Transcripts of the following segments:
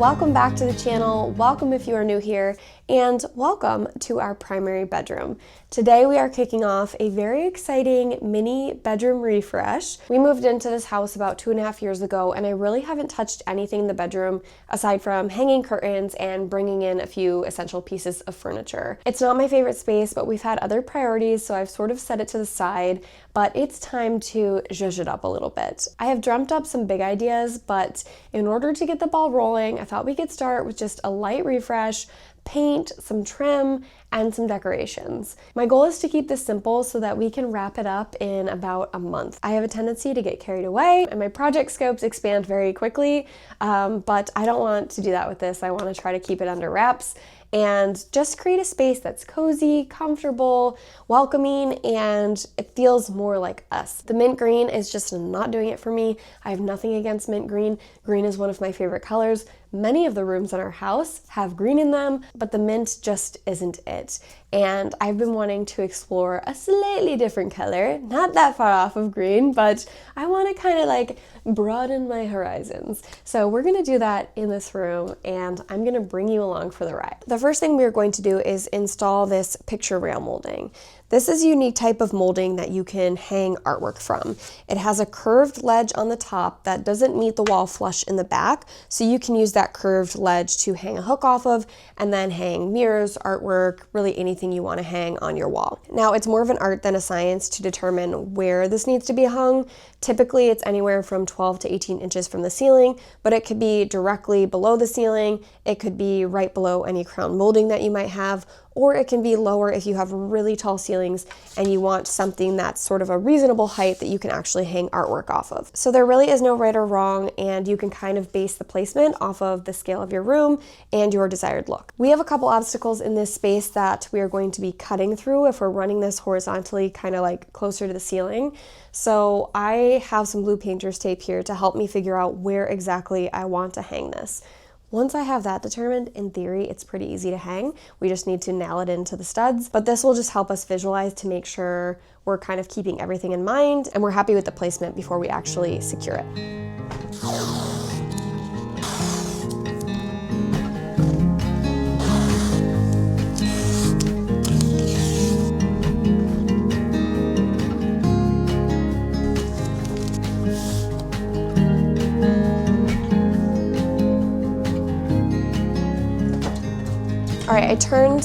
welcome back to the channel, welcome if you are new here, and welcome to our primary bedroom. Today we are kicking off a very exciting mini bedroom refresh. We moved into this house about 2.5 years ago, and I really haven't touched anything in the bedroom aside from hanging curtains and bringing in a few essential pieces of furniture. It's not my favorite space, but we've had other priorities, so I've sort of set it to the side, but it's time to zhuzh it up a little bit. I have dreamt up some big ideas, but in order to get the ball rolling, I thought we could start with just a light refresh, paint, some trim, and some decorations. My goal is to keep this simple so that we can wrap it up in about a month. I have a tendency to get carried away and my project scopes expand very quickly, but I don't want to do that with this. I want to try to keep it under wraps and just create a space that's cozy, comfortable, welcoming, and it feels more like us. The mint green is just not doing it for me. I have nothing against mint green. Green is one of my favorite colors. Many of the rooms in our house have green in them, but the mint just isn't it. And I've been wanting to explore a slightly different color, not that far off of green, but I want to kind of like broaden my horizons. So we're going to do that in this room, and I'm going to bring you along for the ride. The first thing we're going to do is install this picture rail molding. This is a unique type of molding that you can hang artwork from. It has a curved ledge on the top that doesn't meet the wall flush in the back, so you can use that curved ledge to hang a hook off of and then hang mirrors, artwork, really anything you want to hang on your wall. Now, it's more of an art than a science to determine where this needs to be hung. Typically, it's anywhere from 12 to 18 inches from the ceiling, but it could be directly below the ceiling, it could be right below any crown molding that you might have, or it can be lower if you have really tall ceilings and you want something that's sort of a reasonable height that you can actually hang artwork off of. So there really is no right or wrong, and you can kind of base the placement off of the scale of your room and your desired look. We have a couple obstacles in this space that we are going to be cutting through if we're running this horizontally, kind of like closer to the ceiling. So I have some blue painter's tape here to help me figure out where exactly I want to hang this. Once I have that determined, in theory, it's pretty easy to hang. We just need to nail it into the studs, but this will just help us visualize to make sure we're kind of keeping everything in mind and we're happy with the placement before we actually secure it. All right, I turned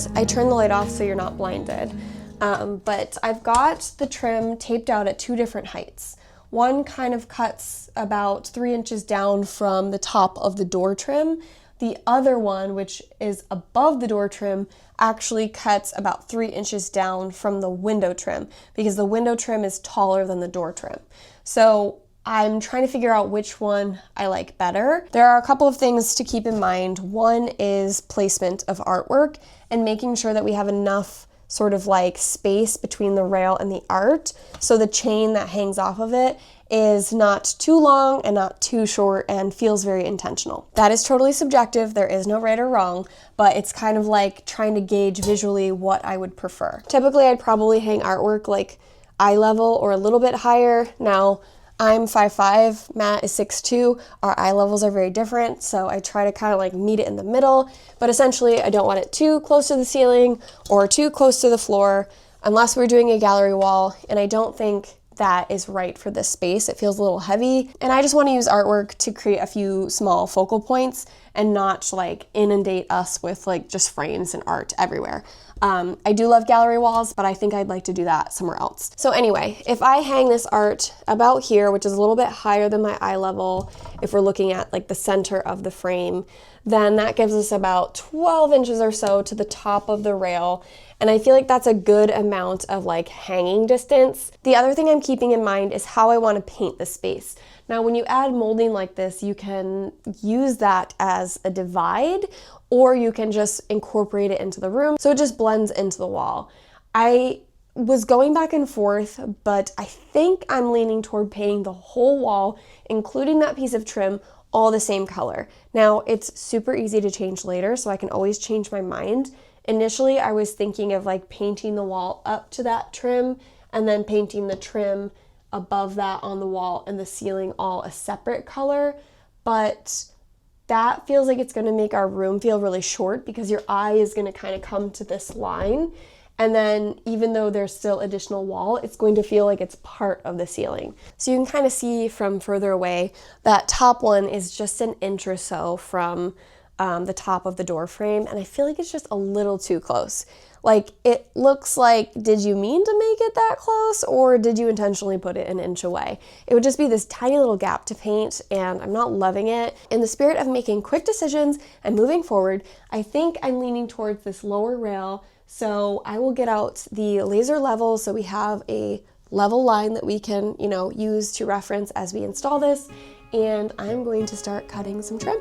the light off so you're not blinded, but I've got the trim taped out at two different heights. One kind of cuts about 3 inches down from the top of the door trim. The other one, which is above the door trim, actually cuts about 3 inches down from the window trim because the window trim is taller than the door trim. So I'm trying to figure out which one I like better. There are a couple of things to keep in mind. One is placement of artwork and making sure that we have enough sort of like space between the rail and the art so the chain that hangs off of it is not too long and not too short and feels very intentional. That is totally subjective. There is no right or wrong, but it's kind of like trying to gauge visually what I would prefer. Typically, I'd probably hang artwork like eye level or a little bit higher. Now, I'm 5'5", Matt is 6'2", our eye levels are very different, so I try to kind of like meet it in the middle, but essentially I don't want it too close to the ceiling or too close to the floor unless we're doing a gallery wall, and I don't think that is right for this space. It feels a little heavy, and I just want to use artwork to create a few small focal points and not like inundate us with like just frames and art everywhere. I do love gallery walls, but I think I'd like to do that somewhere else. So anyway, if I hang this art about here, which is a little bit higher than my eye level, if we're looking at like the center of the frame, then that gives us about 12 inches or so to the top of the rail. And I feel like that's a good amount of like hanging distance. The other thing I'm keeping in mind is how I want to paint the space. Now, when you add molding like this, you can use that as a divide, or you can just incorporate it into the room so it just blends into the wall. I was going back and forth, but I think I'm leaning toward painting the whole wall, including that piece of trim, all the same color. Now, it's super easy to change later, so I can always change my mind. Initially, I was thinking of like painting the wall up to that trim and then painting the trim above that on the wall and the ceiling all a separate color, but that feels like it's gonna make our room feel really short because your eye is gonna kind of come to this line. And then even though there's still additional wall, it's going to feel like it's part of the ceiling. So you can kind of see from further away, that top one is just an inch or so from the top of the door frame. And I feel like it's just a little too close. Like, it looks like, did you mean to make it that close, or did you intentionally put it an inch away? It would just be this tiny little gap to paint, and I'm not loving it. In the spirit of making quick decisions and moving forward, I think I'm leaning towards this lower rail. So I will get out the laser level so we have a level line that we can, use to reference as we install this. And I'm going to start cutting some trim.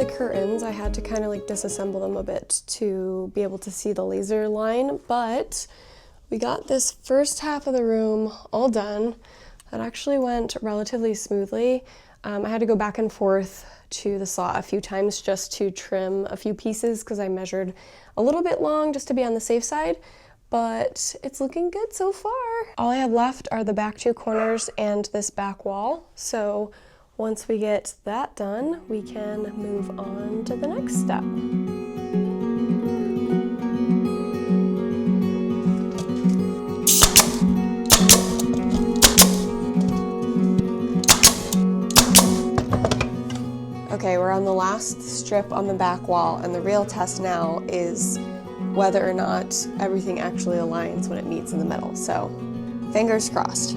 Curtains, I had to kind of disassemble them a bit to be able to see the laser line, but we got this first half of the room all done. That actually went relatively smoothly. I had to go back and forth to the saw a few times just to trim a few pieces because I measured a little bit long just to be on the safe side, but it's looking good so far. All I have left are the back two corners and this back wall, so once we get that done, we can move on to the next step. Okay, we're on the last strip on the back wall, and the real test now is whether or not everything actually aligns when it meets in the middle. So, fingers crossed.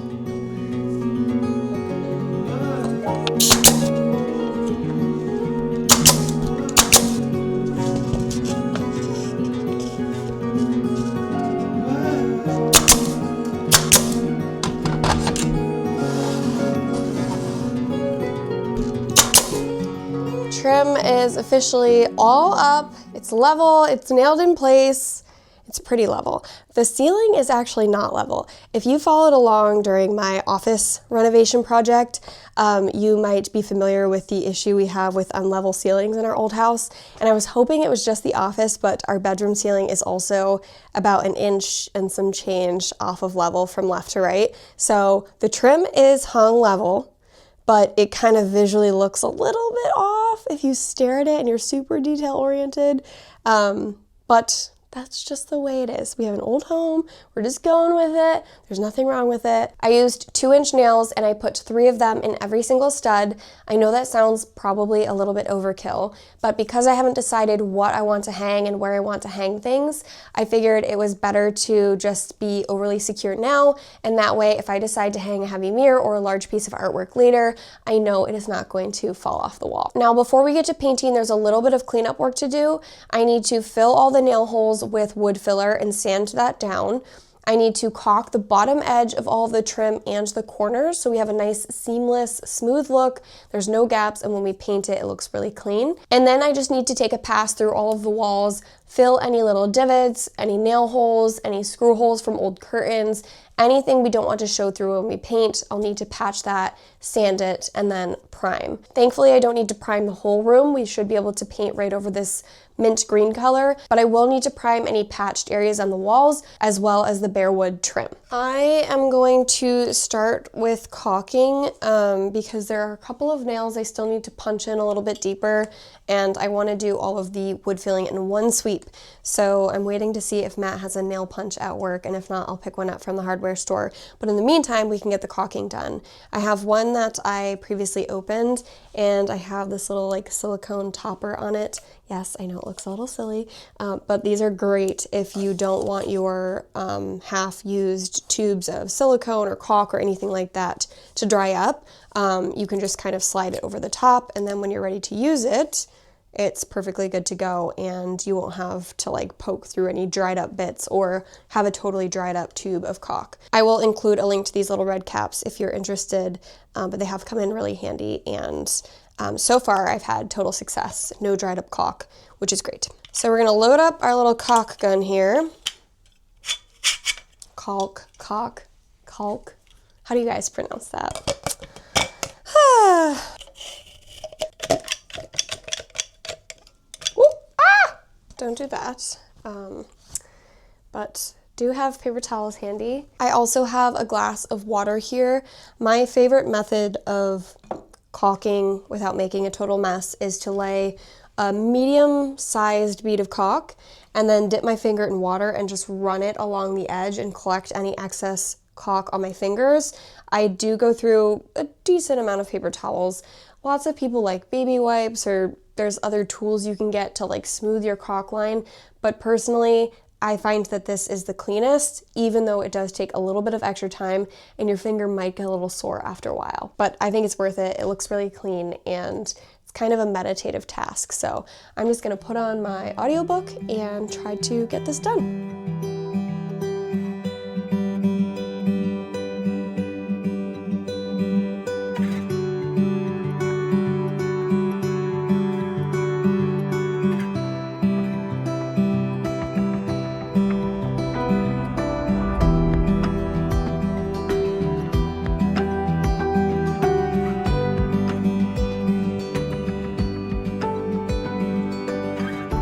Trim is officially all up, it's level, it's nailed in place, it's pretty level. The ceiling is actually not level. If you followed along during my office renovation project, you might be familiar with the issue we have with unlevel ceilings in our old house, and I was hoping it was just the office, but our bedroom ceiling is also about an inch and some change off of level from left to right. So the trim is hung level, but it kind of visually looks a little bit off if you stare at it and you're super detail oriented. But that's just the way it is. We have an old home, we're just going with it, there's nothing wrong with it. I used 2-inch nails and I put 3 of them in every single stud. I know that sounds probably a little bit overkill, but because I haven't decided what I want to hang and where I want to hang things, I figured it was better to just be overly secure now, and that way if I decide to hang a heavy mirror or a large piece of artwork later, I know it is not going to fall off the wall. Now before we get to painting, there's a little bit of cleanup work to do. I need to fill all the nail holes with wood filler and sand that down. I need to caulk the bottom edge of all of the trim and the corners so we have a nice seamless, smooth look. There's no gaps, and when we paint it, it looks really clean. And then I just need to take a pass through all of the walls, fill any little divots, any nail holes, any screw holes from old curtains, anything we don't want to show through when we paint. I'll need to patch that, sand it, and then prime. Thankfully, I don't need to prime the whole room. We should be able to paint right over this mint green color, but I will need to prime any patched areas on the walls as well as the bare wood trim. I am going to start with caulking because there are a couple of nails I still need to punch in a little bit deeper, and I want to do all of the wood filling in one sweep cheap. So I'm waiting to see if Matt has a nail punch at work, and if not, I'll pick one up from the hardware store. But in the meantime, we can get the caulking done. I have one that I previously opened, and I have this little like silicone topper on it. Yes, I know it looks a little silly, but these are great if you don't want your half-used tubes of silicone or caulk or anything like that to dry up. You can just kind of slide it over the top, and then when you're ready to use it, it's perfectly good to go, and you won't have to like poke through any dried up bits or have a totally dried up tube of caulk. I will include a link to these little red caps if you're interested, but they have come in really handy, and so far I've had total success. No dried up caulk, which is great. So we're gonna load up our little caulk gun here. Caulk. How do you guys pronounce that? Don't do that. But do have paper towels handy. I also have a glass of water here. My favorite method of caulking without making a total mess is to lay a medium-sized bead of caulk and then dip my finger in water and just run it along the edge and collect any excess caulk on my fingers. I do go through a decent amount of paper towels. Lots of people like baby wipes, or there's other tools you can get to like smooth your caulk line, but personally I find that this is the cleanest, even though it does take a little bit of extra time and your finger might get a little sore after a while. But I think it's worth it. It looks really clean and it's kind of a meditative task. So I'm just gonna put on my audiobook and try to get this done.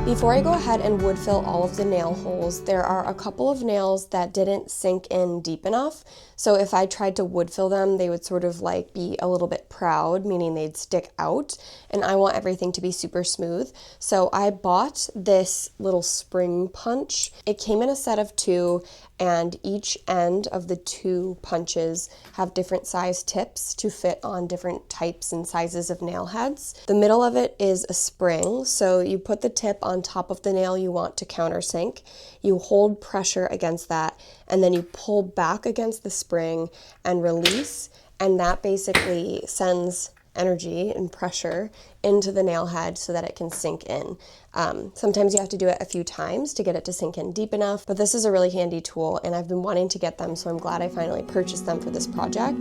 Before I go ahead and wood fill all of the nail holes, there are a couple of nails that didn't sink in deep enough. So if I tried to wood fill them, they would sort of like be a little bit proud, meaning they'd stick out. And I want everything to be super smooth. So I bought this little spring punch. It came in a set of 2, and each end of the 2 punches have different size tips to fit on different types and sizes of nail heads. The middle of it is a spring, so you put the tip on top of the nail you want to countersink. You hold pressure against that, and then you pull back against the spring and release, and that basically sends energy and pressure into the nail head so that it can sink in. Sometimes you have to do it a few times to get it to sink in deep enough, but this is a really handy tool and I've been wanting to get them, so I'm glad I finally purchased them for this project.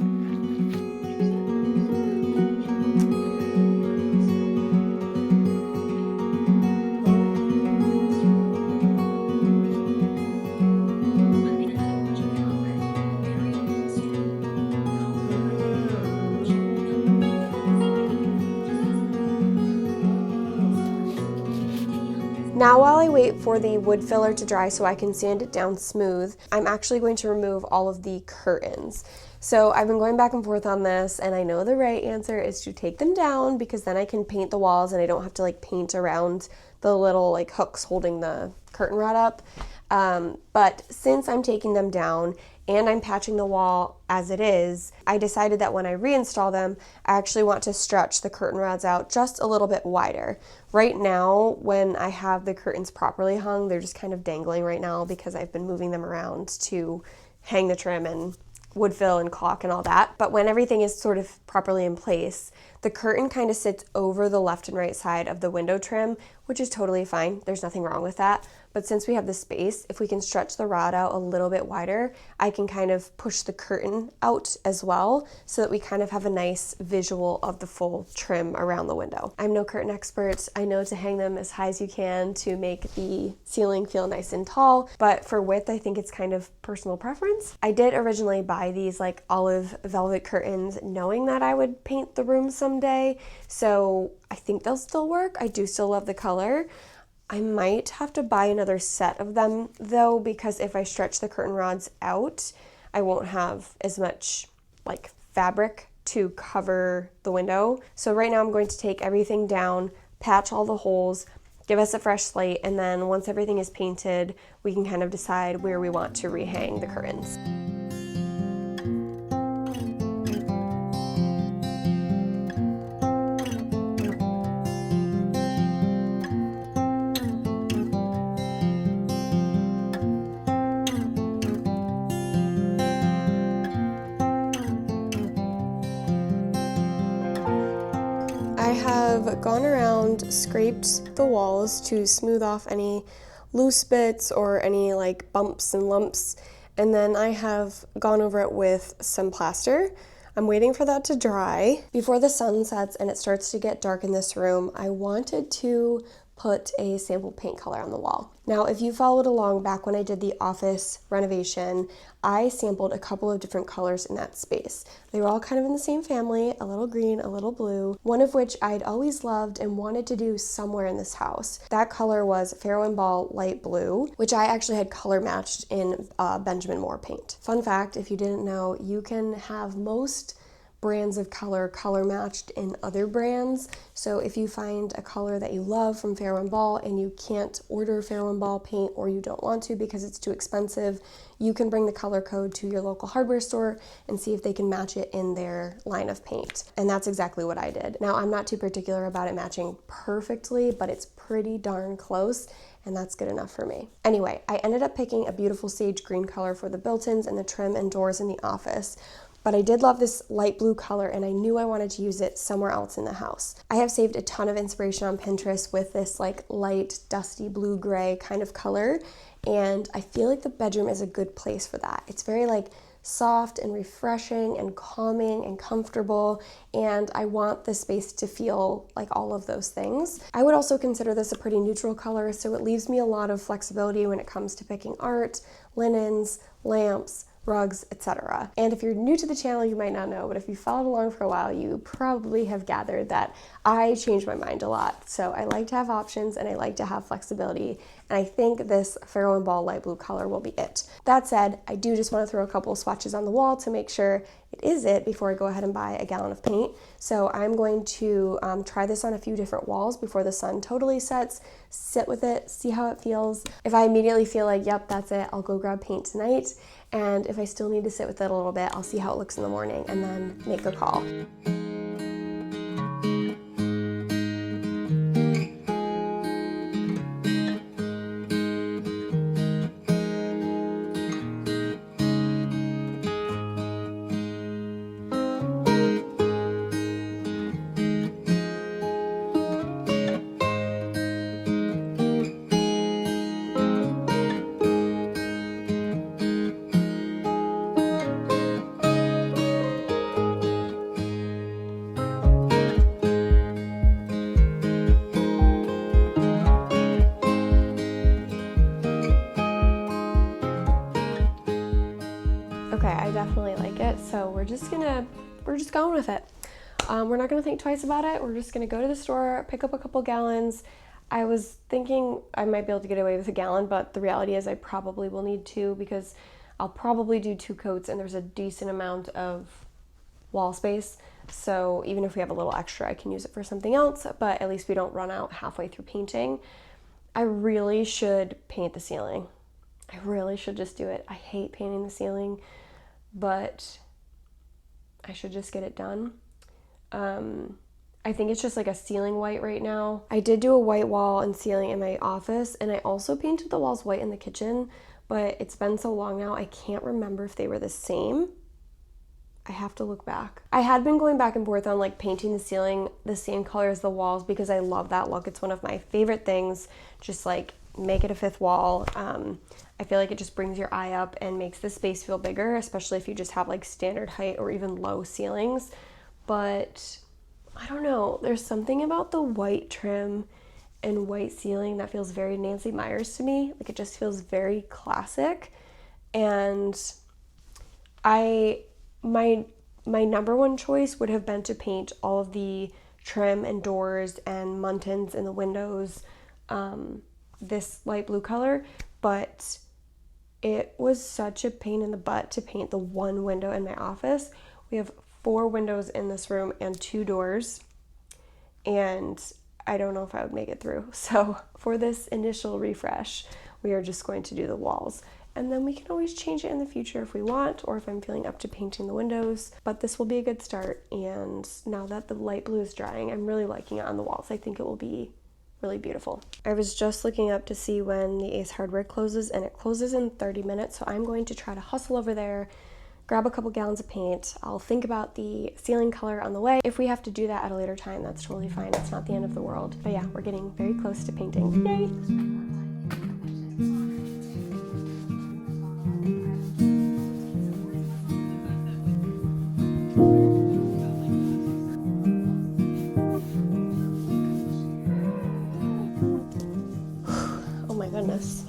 Now while I wait for the wood filler to dry so I can sand it down smooth, I'm actually going to remove all of the curtains. So I've been going back and forth on this, and I know the right answer is to take them down because then I can paint the walls and I don't have to like paint around the little like hooks holding the curtain rod up. But since I'm taking them down and I'm patching the wall as it is, I decided that when I reinstall them, I actually want to stretch the curtain rods out just a little bit wider. Right now, when I have the curtains properly hung, they're just kind of dangling right now because I've been moving them around to hang the trim and wood fill and caulk and all that. But when everything is sort of properly in place, the curtain kind of sits over the left and right side of the window trim, which is totally fine. There's nothing wrong with that. But since we have the space, if we can stretch the rod out a little bit wider, I can kind of push the curtain out as well so that we kind of have a nice visual of the full trim around the window. I'm no curtain expert. I know to hang them as high as you can to make the ceiling feel nice and tall, but for width, I think it's kind of personal preference. I did originally buy these like olive velvet curtains knowing that I would paint the room someday, so I think they'll still work. I do still love the color. I might have to buy another set of them though, because if I stretch the curtain rods out, I won't have as much like fabric to cover the window. So right now I'm going to take everything down, patch all the holes, give us a fresh slate, and then once everything is painted, we can kind of decide where we want to rehang the curtains. I have gone around, scraped the walls to smooth off any loose bits or any like bumps and lumps, and then I have gone over it with some plaster. I'm waiting for that to dry. Before the sun sets and it starts to get dark in this room, I wanted to put a sample paint color on the wall. Now, if you followed along back when I did the office renovation, I sampled a couple of different colors in that space. They were all kind of in the same family, a little green, a little blue, one of which I'd always loved and wanted to do somewhere in this house. That color was Farrow & Ball light blue, which I actually had color matched in Benjamin Moore paint. Fun fact, if you didn't know, you can have most brands of color matched in other brands. So if you find a color that you love from Farrow & Ball and you can't order Farrow & Ball paint, or you don't want to because it's too expensive, you can bring the color code to your local hardware store and see if they can match it in their line of paint. And that's exactly what I did. Now, I'm not too particular about it matching perfectly, but it's pretty darn close, and that's good enough for me. Anyway, I ended up picking a beautiful sage green color for the built-ins and the trim and doors in the office. But I did love this light blue color, and I knew I wanted to use it somewhere else in the house. I have saved a ton of inspiration on Pinterest with this like light, dusty blue-gray kind of color, and I feel like the bedroom is a good place for that. It's very like soft and refreshing and calming and comfortable, and I want the space to feel like all of those things. I would also consider this a pretty neutral color, so it leaves me a lot of flexibility when it comes to picking art, linens, lamps, rugs, etc. And if you're new to the channel, you might not know, but if you followed along for a while, you probably have gathered that I change my mind a lot. So I like to have options and I like to have flexibility. And I think this Farrow & Ball light blue color will be it. That said, I do just want to throw a couple of swatches on the wall to make sure it is it before I go ahead and buy a gallon of paint. So I'm going to try this on a few different walls before the sun totally sets, sit with it, see how it feels. If I immediately feel like, yep, that's it, I'll go grab paint tonight. And if I still need to sit with it a little bit, I'll see how it looks in the morning and then make a call. Okay, I definitely like it, so we're just going with it. We're not gonna think twice about it. We're just gonna go to the store, pick up a couple gallons. I was thinking I might be able to get away with a gallon, but the reality is I probably will need 2 because I'll probably do 2 coats and there's a decent amount of wall space. So even if we have a little extra, I can use it for something else, but at least we don't run out halfway through painting. I really should paint the ceiling. I really should just do it. I hate painting the ceiling, but I should just get it done. I think it's just like a ceiling white right now. I did do a white wall and ceiling in my office, and I also painted the walls white in the kitchen, but it's been so long now, I can't remember if they were the same. I have to look back. I had been going back and forth on like painting the ceiling the same color as the walls because I love that look. It's one of my favorite things, just like make it a 5th wall. I feel like it just brings your eye up and makes the space feel bigger, especially if you just have like standard height or even low ceilings. But I don't know, there's something about the white trim and white ceiling that feels very Nancy Meyers to me. Like it just feels very classic. And my number one choice would have been to paint all of the trim and doors and muntins in the windows this light blue color, but it was such a pain in the butt to paint the one window in my office. We have 4 windows in this room and 2 doors, and I don't know if I would make it through. So for this initial refresh, we are just going to do the walls. And then we can always change it in the future if we want, or if I'm feeling up to painting the windows. But this will be a good start. And now that the light blue is drying, I'm really liking it on the walls. I think it will be really beautiful. I was just looking up to see when the Ace Hardware closes, and it closes in 30 minutes. So I'm going to try to hustle over there, grab a couple gallons of paint. I'll think about the ceiling color on the way. If we have to do that at a later time, that's totally fine. It's not the end of the world. But yeah, we're getting very close to painting. Yay! Oh my goodness.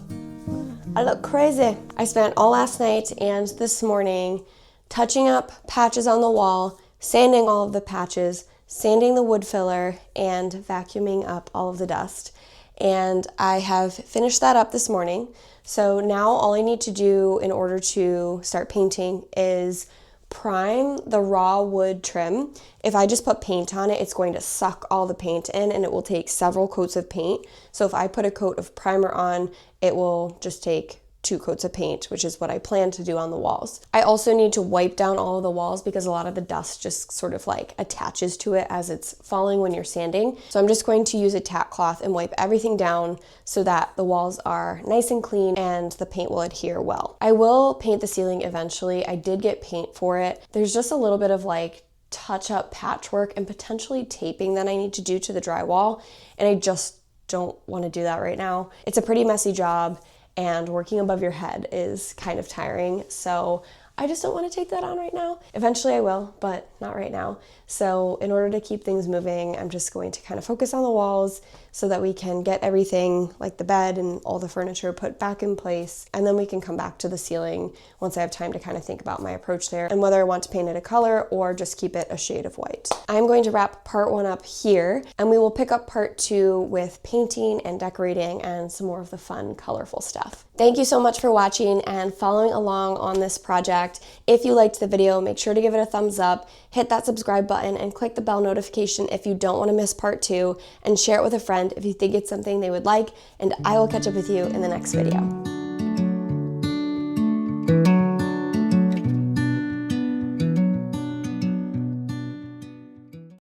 I look crazy. I spent all last night and this morning touching up patches on the wall, sanding all of the patches, sanding the wood filler, and vacuuming up all of the dust. And I have finished that up this morning. So now all I need to do in order to start painting is prime the raw wood trim. If I just put paint on it, it's going to suck all the paint in and it will take several coats of paint. So if I put a coat of primer on, it will just take 2 coats of paint, which is what I plan to do on the walls. I also need to wipe down all of the walls because a lot of the dust just sort of like attaches to it as it's falling when you're sanding. So I'm just going to use a tack cloth and wipe everything down so that the walls are nice and clean and the paint will adhere well. I will paint the ceiling eventually. I did get paint for it. There's just a little bit of like touch-up patchwork and potentially taping that I need to do to the drywall, and I just don't want to do that right now. It's a pretty messy job, and working above your head is kind of tiring, so I just don't want to take that on right now. Eventually I will, but not right now. So in order to keep things moving, I'm just going to kind of focus on the walls so that we can get everything like the bed and all the furniture put back in place, and then we can come back to the ceiling once I have time to kind of think about my approach there and whether I want to paint it a color or just keep it a shade of white. I'm going to wrap part 1 up here, and we will pick up part 2 with painting and decorating and some more of the fun, colorful stuff. Thank you so much for watching and following along on this project. If you liked the video, make sure to give it a thumbs up, hit that subscribe button, and click the bell notification if you don't want to miss part 2, and share it with a friend if you think it's something they would like, and I will catch up with you in the next video.